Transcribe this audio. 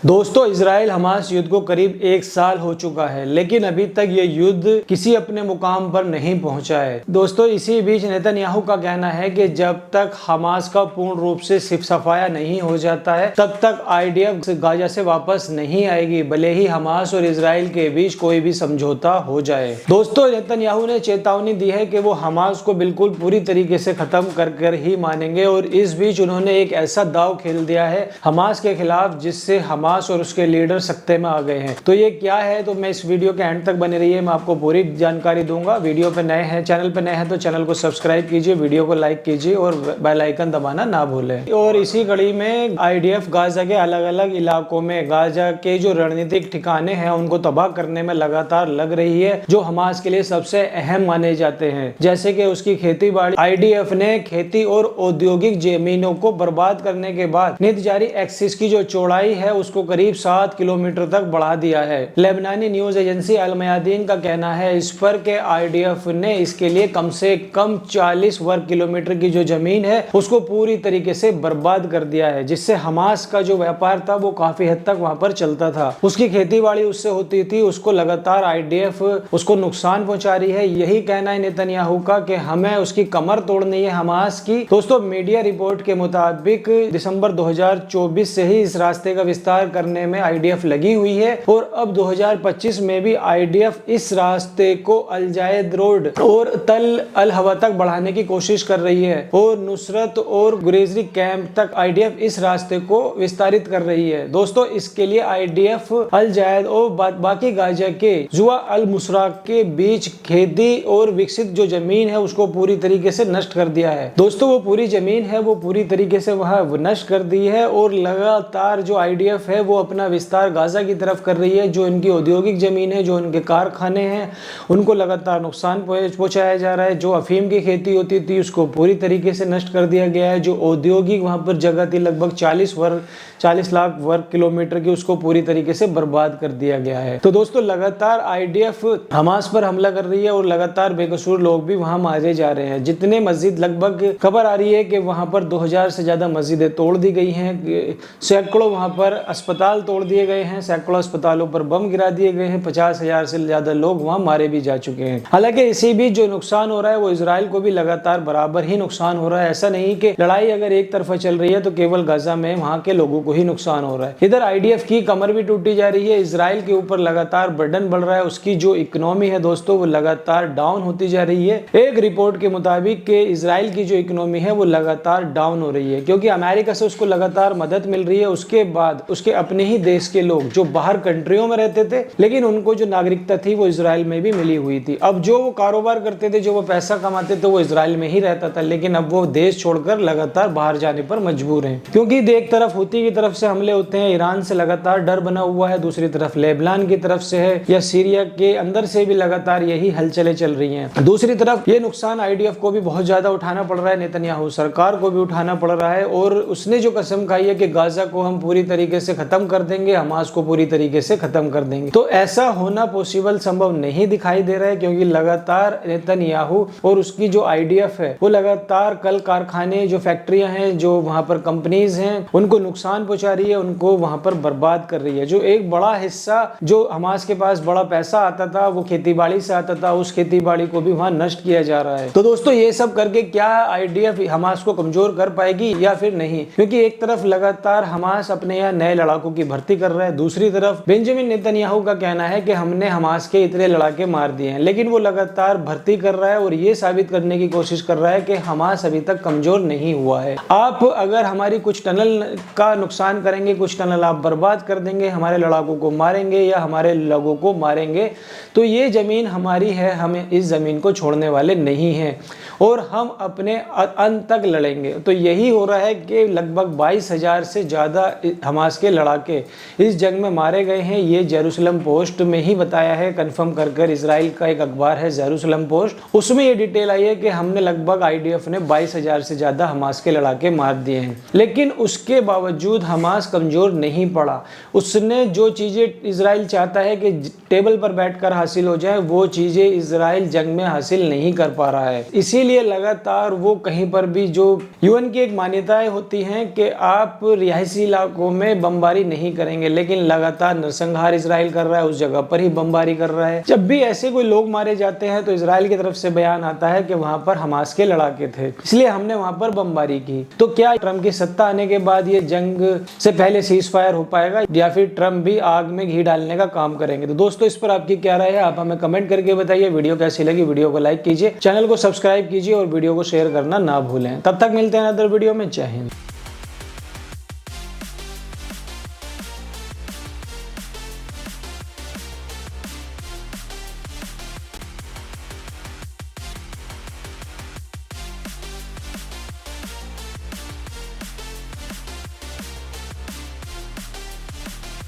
दोस्तों, Israel Hamas युद्ध को करीब 1 साल हो चुका है, लेकिन अभी तक ये युद्ध किसी अपने मुकाम पर नहीं पहुंचा है। दोस्तों, इसी बीच नेतन्याहू का कहना है कि जब तक हमास का पूर्ण रूप से सफाया नहीं हो जाता है, तब तक आईडीएफ गाजा से वापस नहीं आएगी, भले ही हमास और इजराइल के बीच कोई भी समझौता हो जाए। दोस्तों, नेतन्याहू ने चेतावनी दी है कि वो हमास को बिल्कुल पूरी तरीके से खत्म कर ही मानेंगे, और इस बीच उन्होंने एक ऐसा दाव खेल दिया है हमास के खिलाफ जिससे हमास और उसके लीडर सत्ते में आ गए हैं। तो ये क्या है, तो मैं इस वीडियो के एंड तक बने रहिए, मैं आपको पूरी जानकारी दूंगा। वीडियो पे नए हैं, चैनल पे नए हैं तो चैनल को सब्सक्राइब कीजिए, वीडियो को लाइक कीजिए और बेल आइकन दबाना ना भूलें। और इसी कड़ी में आईडीएफ गाजा के अलग अलग इलाकों में गाजा के जो रणनीतिक ठिकाने हैं उनको तबाह करने में लगातार लग रही है, जो हमास के लिए सबसे अहम माने जाते हैं, जैसे कि उसकी खेती बाड़ी। आईडीएफ ने खेती और औद्योगिक जमीनों को बर्बाद करने के बाद नित जारी एक्सिस की जो चौड़ाई है उसको करीब 7 किलोमीटर तक बढ़ा दिया है। लेबनानी न्यूज एजेंसी अल मयादीन का कहना है इस पर के आईडीएफ ने इसके लिए कम से कम 40 वर्ग किलोमीटर की जो जमीन है उसको पूरी तरीके से बर्बाद कर दिया है, जिससे हमास का जो व्यापार था वो काफी हद तक वहां पर चलता था। उसकी खेती बाड़ी उससे होती थी, उसको लगातार आईडीएफ उसको नुकसान पहुंचा रही है। यही कहना है नेतन्याहू का कि हमें उसकी कमर तोड़नी है हमास की। दोस्तों, मीडिया रिपोर्ट के मुताबिक दिसंबर 2024 से ही इस रास्ते का विस्तार करने में आईडीएफ लगी हुई है, और अब 2025 में भी आईडीएफ इस रास्ते को अल जायद रोड और तल अल हवा तक बढ़ाने की कोशिश कर रही है, और नुसरत और गुरेजरी कैंप तक आईडीएफ इस रास्ते को विस्तारित कर रही है। दोस्तों, इसके लिए आईडीएफ अल जायद और बाकी गाजा के जुआ अल मुसरा के बीच खेती और विकसित जो जमीन है उसको पूरी तरीके से नष्ट कर दिया है। दोस्तों, वो पूरी जमीन है वो पूरी तरीके से वहां नष्ट कर दी है, और लगातार जो आईडीएफ है वो अपना विस्तार गाजा की तरफ कर रही है। जो इनकी औद्योगिक जमीन है, जो इनके कारखाने हैं, उनको लगातार नुकसान पहुंचाया जा रहा है। जो अफीम की खेती होती थी उसको पूरी तरीके से नष्ट कर दिया गया है। जो औद्योगिक वहां पर जगह थी लगभग 40 लाख वर्ग किलोमीटर की, उसको पूरी तरीके से बर्बाद कर दिया गया है। तो दोस्तों, लगातार आईडीएफ हमास पर हमला कर रही है और लगातार बेकसूर लोग भी वहां मारे जा रहे हैं। जितने मस्जिद, लगभग खबर आ रही है कि वहां पर 2000 से ज्यादा मस्जिदें तोड़ दी गई हैं, सैकड़ों वहां पर अस्पताल तोड़ दिए गए हैं, सैकड़ों अस्पतालों पर बम गिरा दिए गए हैं, 50,000 से ज्यादा लोग वहां मारे भी जा चुके हैं। हालांकि इसी बीच जो नुकसान हो रहा है वो इजराइल को भी लगातार बराबर ही नुकसान हो रहा है। ऐसा नहीं कि लड़ाई अगर एक तरफा चल रही है तो केवल गाजा में वहां के लोगों को ही नुकसान हो रहा है। इधर आईडीएफ की कमर भी टूटी जा रही है, इजराइल के ऊपर लगातार बर्डन बढ़ रहा है, उसकी जो इकोनॉमी है दोस्तों वो लगातार डाउन होती जा रही है। एक रिपोर्ट के मुताबिक कि इजराइल की जो इकोनॉमी है वो लगातार डाउन हो रही है, क्योंकि अमेरिका से उसको लगातार मदद मिल रही है। उसके बाद उसके अपने ही देश के लोग जो बाहर कंट्रियों में रहते थे, लेकिन उनको जो नागरिकता थी वो इजराइल में भी मिली हुई थी। अब जो वो कारोबार करते थे, जो वो पैसा कमाते थे, वो इजराइल में ही रहता था, लेकिन अब वो देश छोड़कर लगातार बाहर जाने पर मजबूर हैं, क्योंकि एक तरफ हुती की तरफ से हमले होते हैं, ईरान से लगातार डर बना हुआ है, दूसरी तरफ लेबनान की तरफ से है, या सीरिया के अंदर से भी लगातार यही हलचलें चल रही हैं। दूसरी तरफ ये नुकसान आईडीएफ को भी बहुत ज्यादा उठाना पड़ रहा है, नेतन्याहू सरकार को भी उठाना पड़ रहा है, और उसने जो कसम खाई है कि गाजा को हम पूरी तरीके से खत्म कर देंगे, हमास को पूरी तरीके से खत्म कर देंगे, तो ऐसा होना पॉसिबल संभव नहीं दिखाई दे रहा है, क्योंकि लगातार नेतन्याहू और उसकी जो आईडीएफ है वो लगातार कल कारखाने, जो फैक्ट्रियां हैं, जो वहां पर कंपनीज हैं, उनको नुकसान पहुंचा रही है, उनको वहां पर बर्बाद कर रही है। जो एक बड़ा हिस्सा जो हमास के पास बड़ा पैसा आता था वो खेतीबाड़ी से आता था, उस खेतीबाड़ी को भी वहां नष्ट किया जा रहा है। तो दोस्तों, ये सब करके क्या आईडीएफ हमास को कमजोर कर पाएगी या फिर नहीं? क्योंकि एक तरफ लगातार हमास अपने यहाँ नए लड़ाकों की भर्ती कर रहा है, दूसरी तरफ बेंजामिन नेतन्याहू का कहना है कि हमने हमास के इतने लड़ाके मार दिए हैं, लेकिन वो लगातार भर्ती कर रहा है और ये साबित करने की कोशिश कर रहा है कि हमास अभी तक कमजोर नहीं हुआ है। आप अगर हमारी कुछ टनल का नुकसान करेंगे, कुछ टनल आप बर्बाद कर देंगे, हमारे लड़ाकों को मारेंगे या हमारे लोगों को मारेंगे, तो ये जमीन हमारी है, हमें इस जमीन को छोड़ने वाले नहीं हैं, और हम अपने अंत तक लड़ेंगे। तो यही हो रहा है कि लगभग 22,000 से ज्यादा हमास के लड़ाके इस जंग में मारे गए हैं। ये जेरूसलम पोस्ट में ही बताया है, कंफर्म कर इजराइल का एक अखबार है जेरूसलम पोस्ट, उसमें ये डिटेल आई है कि हमने लगभग आईडीएफ ने 22,000 से ज्यादा हमास के लड़ाके मार दिए हैं। लेकिन उसके बावजूद हमास कमजोर नहीं पड़ा। उसने जो चीजें इजराइल चाहता है कि टेबल पर बैठकर हासिल हो जाए, वो चीजें इजराइल जंग में हासिल नहीं कर पा रहा है। इसीलिए लगातार वो कहीं पर भी, जो यूएन की एक मान्यताएं होती हैं कि आप रिहायशी इलाकों में बमबारी बमबारी नहीं करेंगे, लेकिन लगातार नरसंहार इजराइल कर रहा है, उस जगह पर ही बमबारी कर रहा है। जब भी ऐसे कोई लोग मारे जाते हैं तो इजराइल की तरफ से बयान आता है कि वहां पर हमास के लड़ाके थे, इसलिए हमने वहां पर बमबारी की। तो क्या ट्रंप की सत्ता आने के बाद ये जंग से पहले सीज फायर हो पाएगा, या फिर ट्रंप भी आग में घी डालने का काम करेंगे? तो दोस्तों इस पर आपकी क्या राय है, आप हमें कमेंट करके बताइए। वीडियो कैसी लगी वीडियो को लाइक कीजिए, चैनल को सब्सक्राइब कीजिए और वीडियो को शेयर करना ना भूलें। तब तक मिलते हैं अदर वीडियो में। जय हिंद।